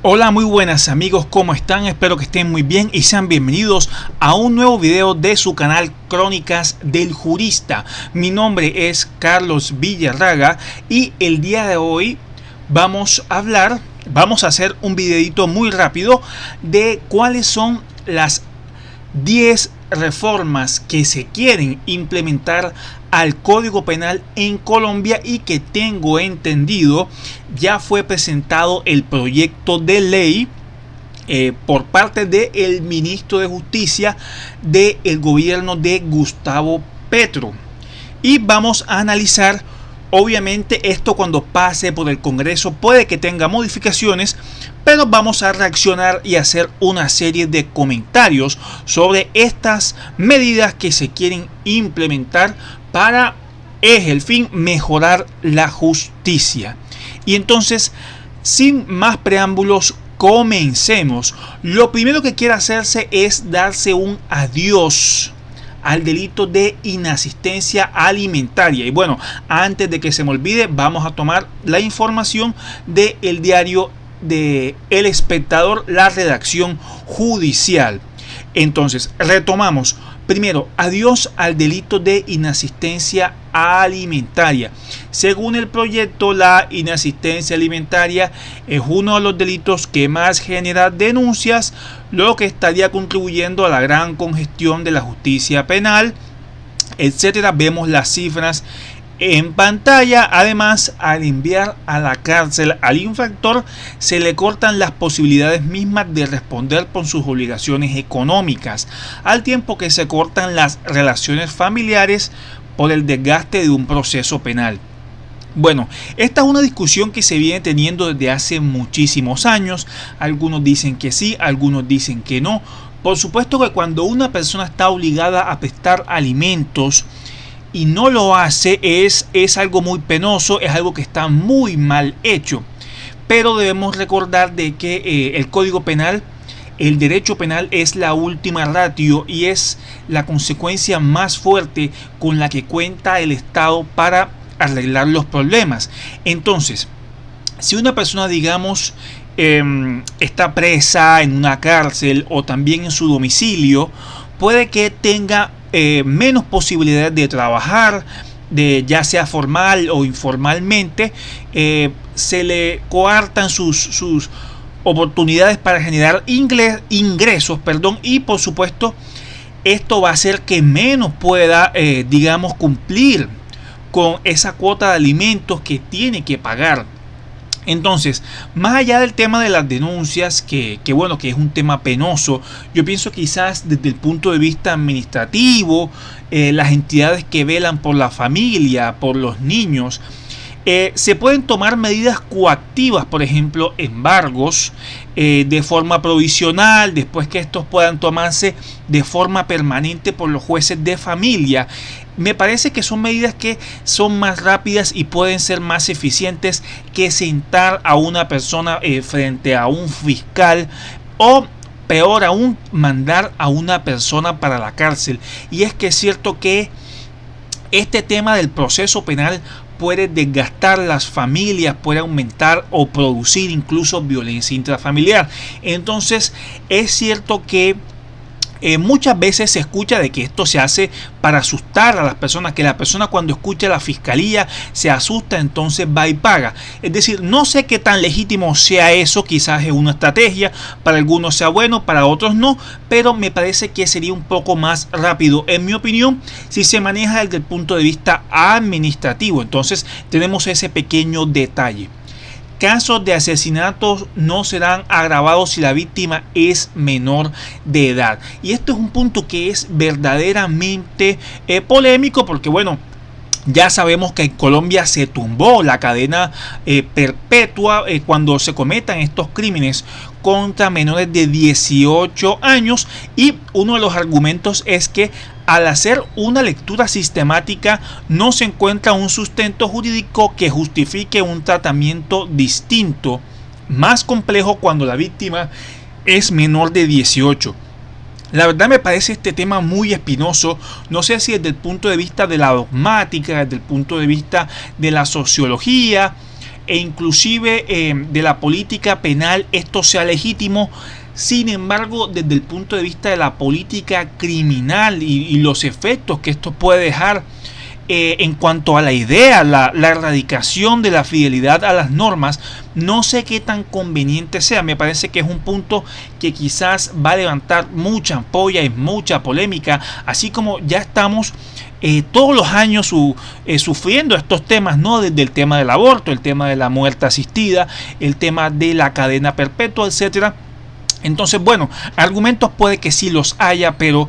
Hola, muy buenas amigos, ¿cómo están? Espero que estén muy bien y sean bienvenidos a un nuevo video de su canal Crónicas del Jurista. Mi nombre es Carlos Villarraga y el día de hoy vamos a hacer un videito muy rápido de cuáles son las 10 reformas que se quieren implementar al Código Penal en Colombia y que tengo entendido ya fue presentado el proyecto de ley por parte del ministro de Justicia del gobierno de Gustavo Petro. Y vamos a analizar, obviamente esto cuando pase por el Congreso puede que tenga modificaciones, pero vamos a reaccionar y hacer una serie de comentarios sobre estas medidas que se quieren implementar para, es el fin, mejorar la justicia. Y entonces, sin más preámbulos, comencemos. Lo primero que quiere hacerse es darse un adiós al delito de inasistencia alimentaria. Y bueno, antes de que se me olvide, vamos a tomar la información del diario de El Espectador, la redacción judicial. Entonces, retomamos. Primero, adiós al delito de inasistencia alimentaria. Según el proyecto, la inasistencia alimentaria es uno de los delitos que más genera denuncias, lo que estaría contribuyendo a la gran congestión de la justicia penal, etcétera. Vemos las cifras en pantalla. Además, al enviar a la cárcel al infractor, se le cortan las posibilidades mismas de responder por sus obligaciones económicas, al tiempo que se cortan las relaciones familiares por el desgaste de un proceso penal. Bueno, esta es una discusión que se viene teniendo desde hace muchísimos años. Algunos dicen que sí, algunos dicen que no. Por supuesto que cuando una persona está obligada a prestar alimentos y no lo hace, es algo muy penoso, es algo que está muy mal hecho. Pero debemos recordar de que el Código Penal, el derecho penal es la última ratio y es la consecuencia más fuerte con la que cuenta el Estado para arreglar los problemas. Entonces, si una persona, digamos, está presa en una cárcel o también en su domicilio, puede que tenga menos posibilidades de trabajar, ya sea formal o informalmente. Se le coartan sus oportunidades para generar ingresos, y por supuesto esto va a hacer que menos pueda, digamos, cumplir con esa cuota de alimentos que tiene que pagar. Entonces, más allá del tema de las denuncias, que es un tema penoso, yo pienso quizás desde el punto de vista administrativo, las entidades que velan por la familia, por los niños, se pueden tomar medidas coactivas, por ejemplo, embargos de forma provisional, después que estos puedan tomarse de forma permanente por los jueces de familia. Me parece que son medidas que son más rápidas y pueden ser más eficientes que sentar a una persona frente a un fiscal, o peor aún, mandar a una persona para la cárcel. Y es que es cierto que este tema del proceso penal puede desgastar las familias, puede aumentar o producir incluso violencia intrafamiliar. Entonces, es cierto que muchas veces se escucha de que esto se hace para asustar a las personas, que la persona cuando escucha a la fiscalía se asusta, entonces va y paga. Es decir, no sé qué tan legítimo sea eso, quizás es una estrategia, para algunos sea bueno, para otros no, pero me parece que sería un poco más rápido, en mi opinión, si se maneja desde el punto de vista administrativo. Entonces tenemos ese pequeño detalle. Casos de asesinatos no serán agravados si la víctima es menor de edad. Y esto es un punto que es verdaderamente polémico, porque bueno, ya sabemos que en Colombia se tumbó la cadena perpetua cuando se cometan estos crímenes contra menores de 18 años, y uno de los argumentos es que al hacer una lectura sistemática no se encuentra un sustento jurídico que justifique un tratamiento distinto, más complejo cuando la víctima es menor de 18. La verdad me parece este tema muy espinoso. No sé si desde el punto de vista de la dogmática, desde el punto de vista de la sociología, e inclusive de la política penal esto sea legítimo. Sin embargo, desde el punto de vista de la política criminal y los efectos que esto puede dejar en cuanto a la idea, la erradicación de la fidelidad a las normas, no sé qué tan conveniente sea. Me parece que es un punto que quizás va a levantar mucha ampolla y mucha polémica, así como ya estamos todos los años sufriendo estos temas, ¿no? Desde el tema del aborto, el tema de la muerte asistida, el tema de la cadena perpetua, etcétera. Entonces, bueno, argumentos puede que sí los haya, pero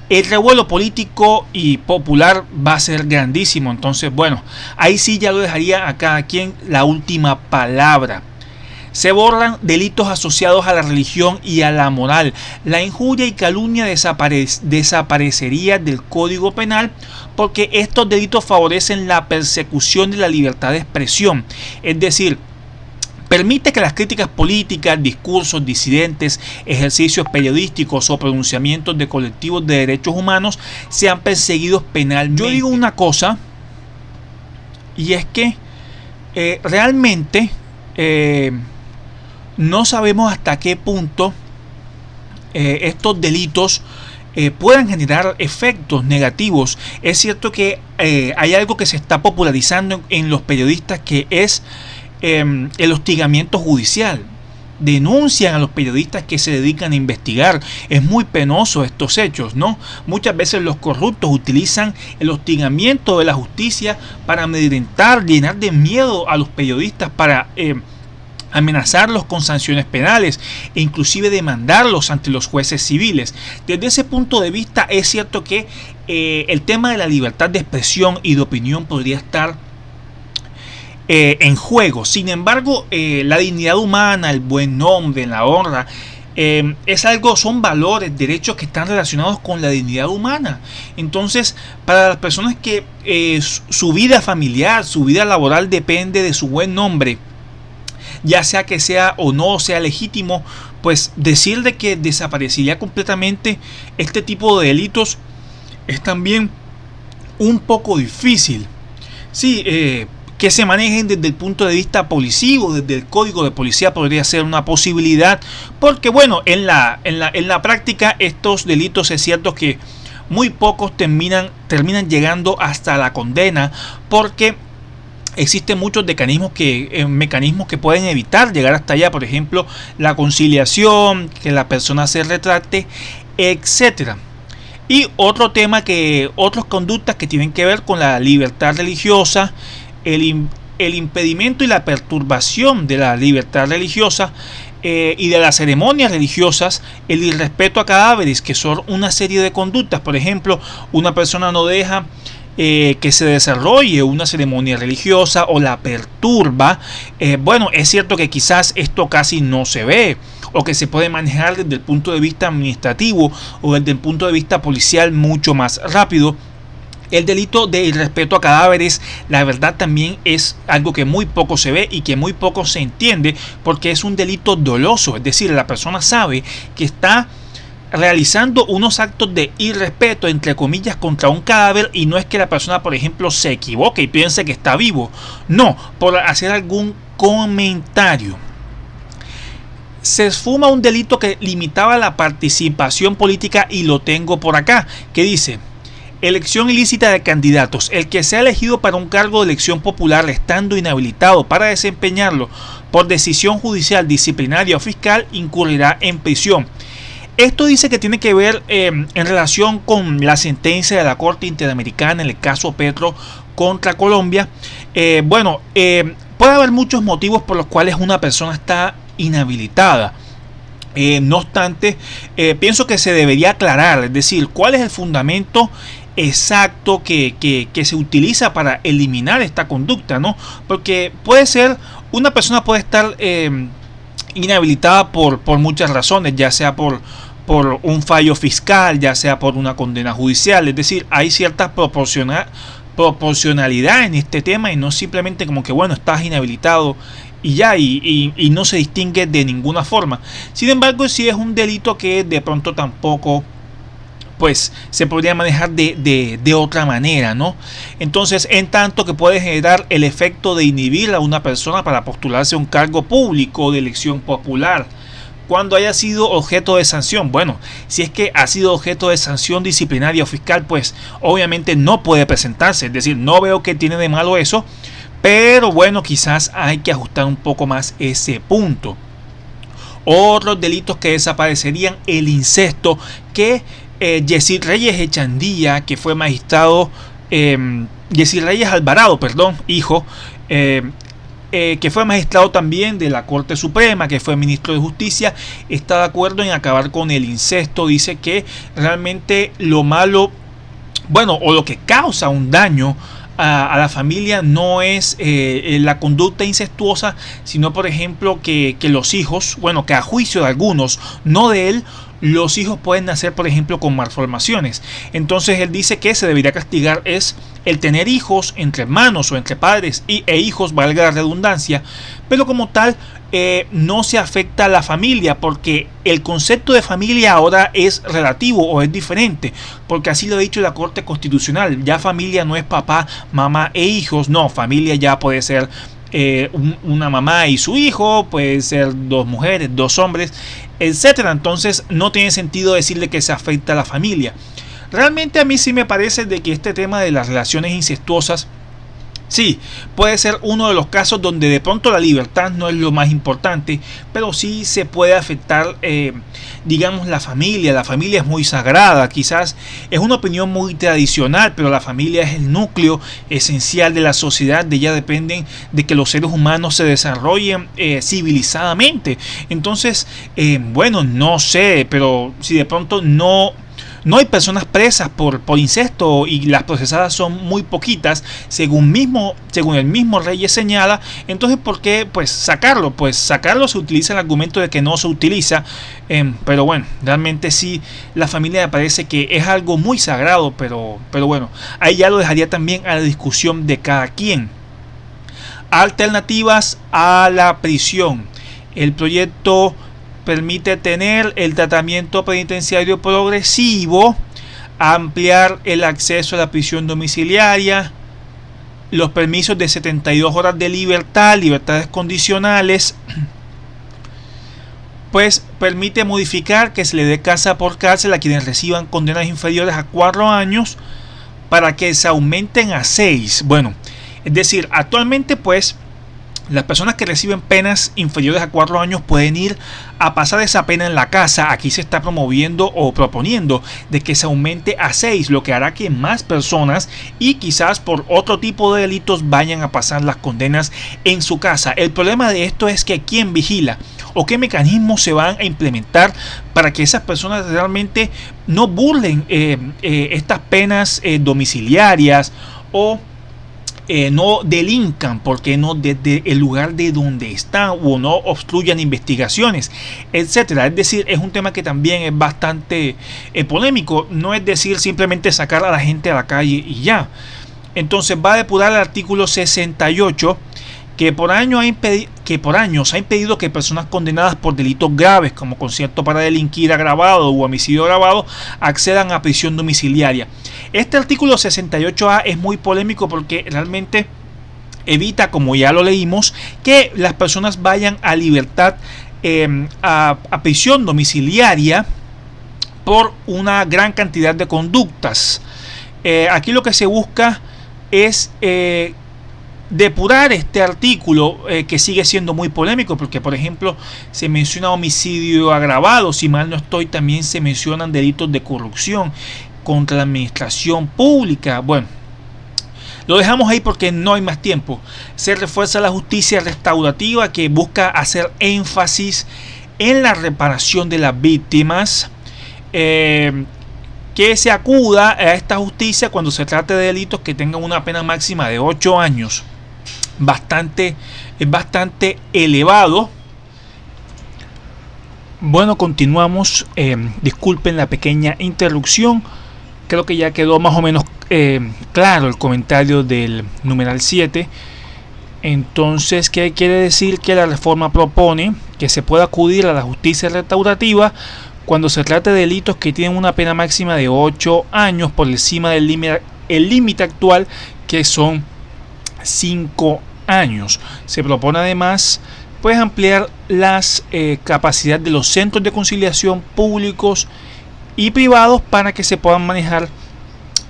el revuelo político y popular va a ser grandísimo. Entonces, bueno, ahí sí ya lo dejaría a cada quien la última palabra. Se borran delitos asociados a la religión y a la moral. La injuria y calumnia desaparecería del Código Penal porque estos delitos favorecen la persecución de la libertad de expresión. Es decir, permite que las críticas políticas, discursos disidentes, ejercicios periodísticos o pronunciamientos de colectivos de derechos humanos sean perseguidos penalmente. Yo digo una cosa, y es que realmente no sabemos hasta qué punto estos delitos puedan generar efectos negativos. Es cierto que hay algo que se está popularizando en los periodistas, que es el hostigamiento judicial. Denuncian a los periodistas que se dedican a investigar. Es muy penoso estos hechos, ¿no? Muchas veces los corruptos utilizan el hostigamiento de la justicia para amedrentar, llenar de miedo a los periodistas, para amenazarlos con sanciones penales e inclusive demandarlos ante los jueces civiles. Desde ese punto de vista es cierto que el tema de la libertad de expresión y de opinión podría estar en juego. Sin embargo, la dignidad humana, el buen nombre, la honra, son valores, derechos que están relacionados con la dignidad humana. Entonces, para las personas que su vida familiar, su vida laboral depende de su buen nombre, ya sea que sea o no sea legítimo, pues decir de que desaparecería completamente este tipo de delitos es también un poco difícil. Sí, que se manejen desde el punto de vista policivo, desde el código de policía podría ser una posibilidad, porque bueno, en la práctica estos delitos es cierto que muy pocos terminan llegando hasta la condena, porque existen muchos mecanismos que pueden evitar llegar hasta allá. Por ejemplo, la conciliación, que la persona se retracte, etcétera. Y otras conductas que tienen que ver con la libertad religiosa, el impedimento y la perturbación de la libertad religiosa y de las ceremonias religiosas, el irrespeto a cadáveres, que son una serie de conductas. Por ejemplo, una persona no deja que se desarrolle una ceremonia religiosa o la perturba. Bueno, es cierto que quizás esto casi no se ve, o que se puede manejar desde el punto de vista administrativo o desde el punto de vista policial mucho más rápido. El delito de irrespeto a cadáveres, la verdad, también es algo que muy poco se ve y que muy poco se entiende, porque es un delito doloso. Es decir, la persona sabe que está realizando unos actos de irrespeto, entre comillas, contra un cadáver, y no es que la persona, por ejemplo, se equivoque y piense que está vivo. No, por hacer algún comentario. Se esfuma un delito que limitaba la participación política, y lo tengo por acá, que dice: elección ilícita de candidatos. El que sea elegido para un cargo de elección popular estando inhabilitado para desempeñarlo por decisión judicial, disciplinaria o fiscal incurrirá en prisión. Esto dice que tiene que ver en relación con la sentencia de la Corte Interamericana en el caso Petro contra Colombia. Puede haber muchos motivos por los cuales una persona está inhabilitada. No obstante, pienso que se debería aclarar, es decir, cuál es el fundamento exacto que se utiliza para eliminar esta conducta, ¿no? Porque una persona puede estar inhabilitada por muchas razones, ya sea por un fallo fiscal, ya sea por una condena judicial. Es decir, hay cierta proporcionalidad en este tema, y no simplemente como que, bueno, estás inhabilitado y ya, y no se distingue de ninguna forma. Sin embargo, si es un delito que de pronto tampoco pues se podría manejar de otra manera, ¿no? Entonces, en tanto que puede generar el efecto de inhibir a una persona para postularse a un cargo público de elección popular cuando haya sido objeto de sanción. Bueno, si es que ha sido objeto de sanción disciplinaria o fiscal, pues obviamente no puede presentarse. Es decir, no veo que tiene de malo eso, pero bueno, quizás hay que ajustar un poco más ese punto. Otros delitos que desaparecerían: el incesto, que Yesid Reyes Echandía, que fue magistrado, Yesid Reyes Alvarado, perdón, hijo, que fue magistrado también de la Corte Suprema, que fue ministro de Justicia, está de acuerdo en acabar con el incesto. Dice que realmente lo malo, bueno, o lo que causa un daño a la familia no es la conducta incestuosa, sino por ejemplo que los hijos, bueno, que a juicio de algunos, no de él, los hijos pueden nacer por ejemplo con malformaciones. Entonces él dice que se debería castigar es el tener hijos entre hermanos o entre padres e hijos, valga la redundancia, pero como tal no se afecta a la familia, porque el concepto de familia ahora es relativo o es diferente, porque así lo ha dicho la Corte Constitucional. Ya familia no es papá, mamá e hijos, no, familia ya puede ser una mamá y su hijo, puede ser dos mujeres, dos hombres, etcétera. Entonces no tiene sentido decirle que se afecta a la familia. Realmente a mí sí me parece de que este tema de las relaciones incestuosas, sí, puede ser uno de los casos donde de pronto la libertad no es lo más importante, pero sí se puede afectar, digamos, la familia. La familia es muy sagrada, quizás es una opinión muy tradicional, pero la familia es el núcleo esencial de la sociedad. De ella dependen de que los seres humanos se desarrollen civilizadamente. Entonces, bueno, no sé, pero si de pronto no hay personas presas por incesto y las procesadas son muy poquitas, según el mismo Reyes señala, entonces ¿por qué pues sacarlo? Pues sacarlo se utiliza el argumento de que no se utiliza, pero bueno, realmente sí, la familia me parece que es algo muy sagrado, pero bueno, ahí ya lo dejaría también a la discusión de cada quien. Alternativas a la prisión. El proyecto permite tener el tratamiento penitenciario progresivo, ampliar el acceso a la prisión domiciliaria, los permisos de 72 horas de libertad, libertades condicionales, pues permite modificar que se le dé casa por cárcel a quienes reciban condenas inferiores a 4 años para que se aumenten a 6. Bueno, es decir, actualmente pues las personas que reciben penas inferiores a 4 años pueden ir a pasar esa pena en la casa. Aquí se está promoviendo o proponiendo de que se aumente a 6, lo que hará que más personas y quizás por otro tipo de delitos vayan a pasar las condenas en su casa. El problema de esto es que ¿quién vigila? ¿O qué mecanismos se van a implementar para que esas personas realmente no burlen estas penas domiciliarias o no delincan, porque no desde el lugar de donde están o no obstruyan investigaciones, etcétera? Es decir, es un tema que también es bastante polémico. No es decir simplemente sacar a la gente a la calle y ya. Entonces va a depurar el artículo 68 que por años ha impedido que personas condenadas por delitos graves como concierto para delinquir agravado u homicidio agravado accedan a prisión domiciliaria. Este artículo 68A es muy polémico porque realmente evita, como ya lo leímos, que las personas vayan a libertad, a prisión domiciliaria por una gran cantidad de conductas. Aquí lo que se busca es depurar este artículo, que sigue siendo muy polémico porque por ejemplo se menciona homicidio agravado, si mal no estoy también se mencionan delitos de corrupción contra la administración pública. Bueno, lo dejamos ahí porque no hay más tiempo. Se refuerza la justicia restaurativa, que busca hacer énfasis en la reparación de las víctimas, que se acuda a esta justicia cuando se trate de delitos que tengan una pena máxima de 8 años. Es bastante elevado. Bueno, continuamos. Disculpen la pequeña interrupción. Creo que ya quedó más o menos claro el comentario del numeral 7. Entonces, ¿qué quiere decir? Que la reforma propone que se pueda acudir a la justicia restaurativa cuando se trata de delitos que tienen una pena máxima de 8 años por encima del límite actual, que son 5 años. Se propone además pues ampliar las capacidades de los centros de conciliación públicos y privados para que se puedan manejar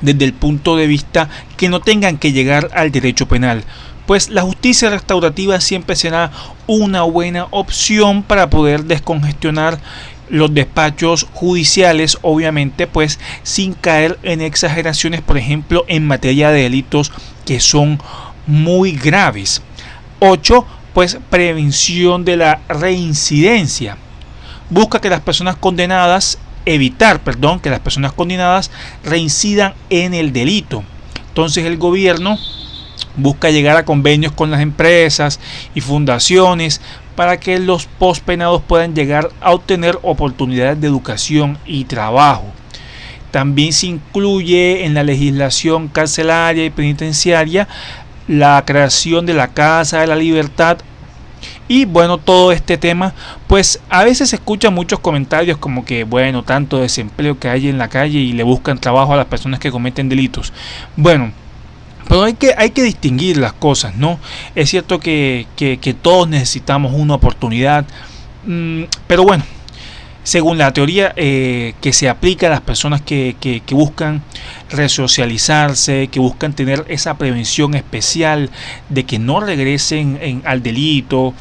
desde el punto de vista que no tengan que llegar al derecho penal. Pues la justicia restaurativa siempre será una buena opción para poder descongestionar los despachos judiciales, obviamente pues sin caer en exageraciones, por ejemplo en materia de delitos que son muy graves. 8. Pues prevención de la reincidencia. Busca que las personas condenadas, evitar que las personas condenadas reincidan en el delito. Entonces el gobierno busca llegar a convenios con las empresas y fundaciones para que los pospenados puedan llegar a obtener oportunidades de educación y trabajo. También se incluye en la legislación carcelaria y penitenciaria la creación de la Casa de la Libertad. Y bueno, todo este tema, pues a veces se escuchan muchos comentarios como que bueno, tanto desempleo que hay en la calle y le buscan trabajo a las personas que cometen delitos. Bueno, pero hay que distinguir las cosas, ¿no? Es cierto que todos necesitamos una oportunidad, pero bueno, según la teoría que se aplica a las personas que buscan resocializarse, que buscan tener esa prevención especial de que no regresen al delito,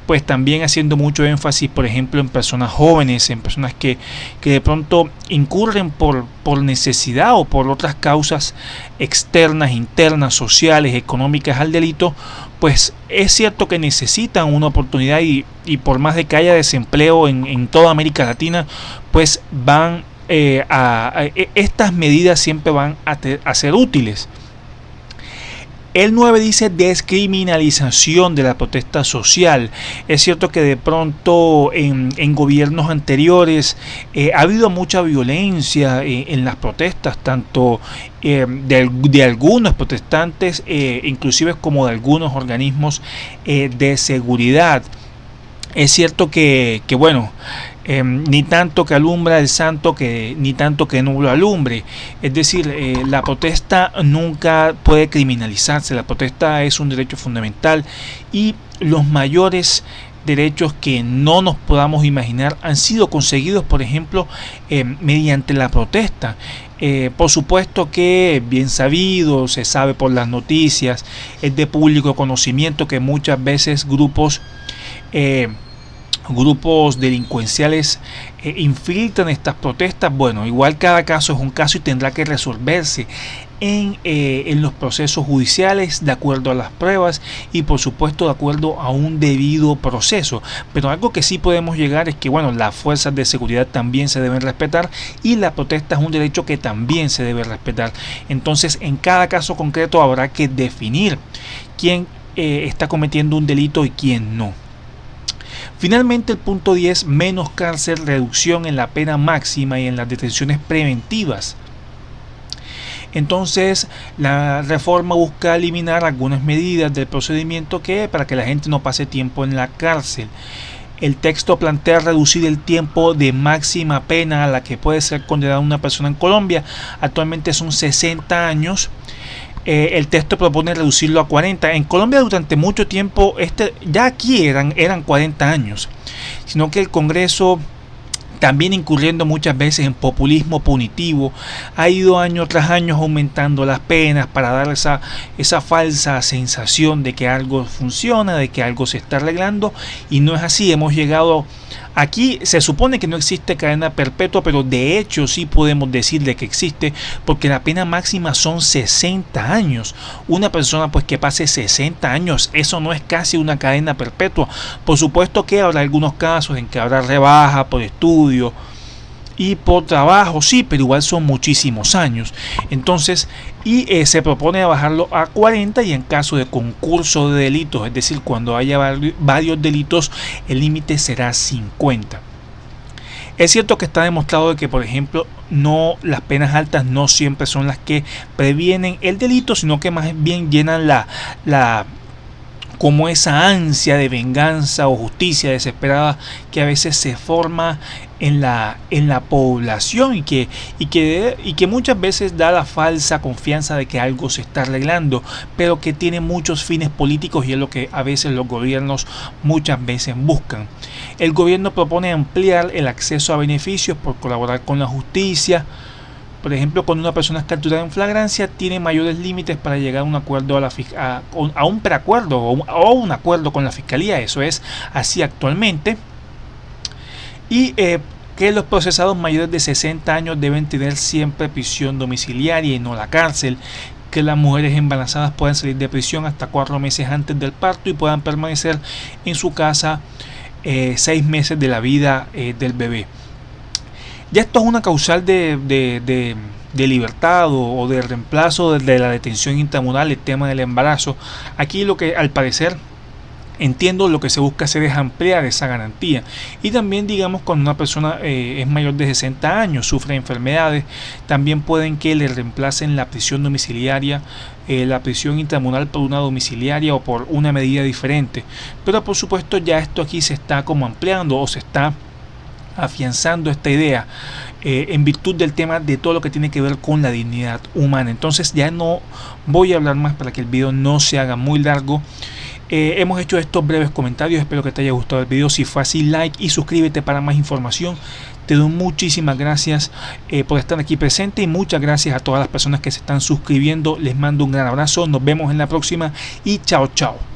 pues también haciendo mucho énfasis, por ejemplo, en personas jóvenes, en personas que de pronto incurren por necesidad o por otras causas externas, internas, sociales, económicas al delito, pues es cierto que necesitan una oportunidad y por más de que haya desempleo en toda América Latina, pues van estas medidas siempre van a ser útiles. El 9 dice descriminalización de la protesta social. Es cierto que de pronto en gobiernos anteriores ha habido mucha violencia en las protestas, tanto de algunos protestantes, inclusive como de algunos organismos de seguridad. Es cierto que bueno, ni tanto que alumbra el santo, ni tanto que nubla alumbre. Es decir, la protesta nunca puede criminalizarse. La protesta es un derecho fundamental y los mayores derechos que no nos podamos imaginar han sido conseguidos, por ejemplo, mediante la protesta. Por supuesto que bien sabido, se sabe por las noticias, es de público conocimiento que muchas veces grupos delincuenciales infiltran estas protestas. Bueno, igual cada caso es un caso y tendrá que resolverse en los procesos judiciales de acuerdo a las pruebas y por supuesto de acuerdo a un debido proceso. Pero algo que sí podemos llegar es que bueno, las fuerzas de seguridad también se deben respetar y la protesta es un derecho que también se debe respetar. Entonces en cada caso concreto habrá que definir quién está cometiendo un delito y quién no. Finalmente el punto 10, menos cárcel, reducción en la pena máxima y en las detenciones preventivas. Entonces la reforma busca eliminar algunas medidas del procedimiento para que la gente no pase tiempo en la cárcel. El texto plantea reducir el tiempo de máxima pena a la que puede ser condenada una persona en Colombia. Actualmente son 60 años. El texto propone reducirlo a 40. En Colombia durante mucho tiempo, ya aquí eran 40 años, sino que el Congreso, también incurriendo muchas veces en populismo punitivo, ha ido año tras año aumentando las penas para dar esa falsa sensación de que algo funciona, de que algo se está arreglando, y no es así. Hemos llegado aquí, se supone que no existe cadena perpetua, pero de hecho sí podemos decirle que existe, porque la pena máxima son 60 años. Una persona pues que pase 60 años, eso no es casi una cadena perpetua. Por supuesto que habrá algunos casos en que habrá rebaja por estudio y por trabajo, sí, pero igual son muchísimos años. Entonces, se propone bajarlo a 40 y en caso de concurso de delitos, es decir, cuando haya varios delitos, el límite será 50. Es cierto que está demostrado de que, por ejemplo, las penas altas no siempre son las que previenen el delito, sino que más bien llenan como esa ansia de venganza o justicia desesperada que a veces se forma en la población y que muchas veces da la falsa confianza de que algo se está arreglando, pero que tiene muchos fines políticos y es lo que a veces los gobiernos muchas veces buscan. El gobierno propone ampliar el acceso a beneficios por colaborar con la justicia. Por ejemplo, cuando una persona es capturada en flagrancia, tiene mayores límites para llegar a un acuerdo a un preacuerdo o un acuerdo con la fiscalía. Eso es así actualmente. Y que los procesados mayores de 60 años deben tener siempre prisión domiciliaria y no la cárcel. Que las mujeres embarazadas puedan salir de prisión hasta 4 meses antes del parto y puedan permanecer en su casa 6 meses de la vida del bebé. Ya esto es una causal de libertad o de reemplazo de la detención intramural, el tema del embarazo. Aquí lo que al parecer entiendo lo que se busca hacer es ampliar esa garantía. Y también digamos cuando una persona es mayor de 60 años, sufre enfermedades, también pueden que le reemplacen la prisión domiciliaria, la prisión intramural por una domiciliaria o por una medida diferente. Pero por supuesto ya esto aquí se está como ampliando o se está afianzando esta idea en virtud del tema de todo lo que tiene que ver con la dignidad humana. Entonces ya no voy a hablar más para que el video no se haga muy largo. Hemos hecho estos breves comentarios, espero que te haya gustado el video. Si fue así, like y suscríbete para más información. Te doy muchísimas gracias por estar aquí presente y muchas gracias a todas las personas que se están suscribiendo. Les mando un gran abrazo, nos vemos en la próxima y chao chao.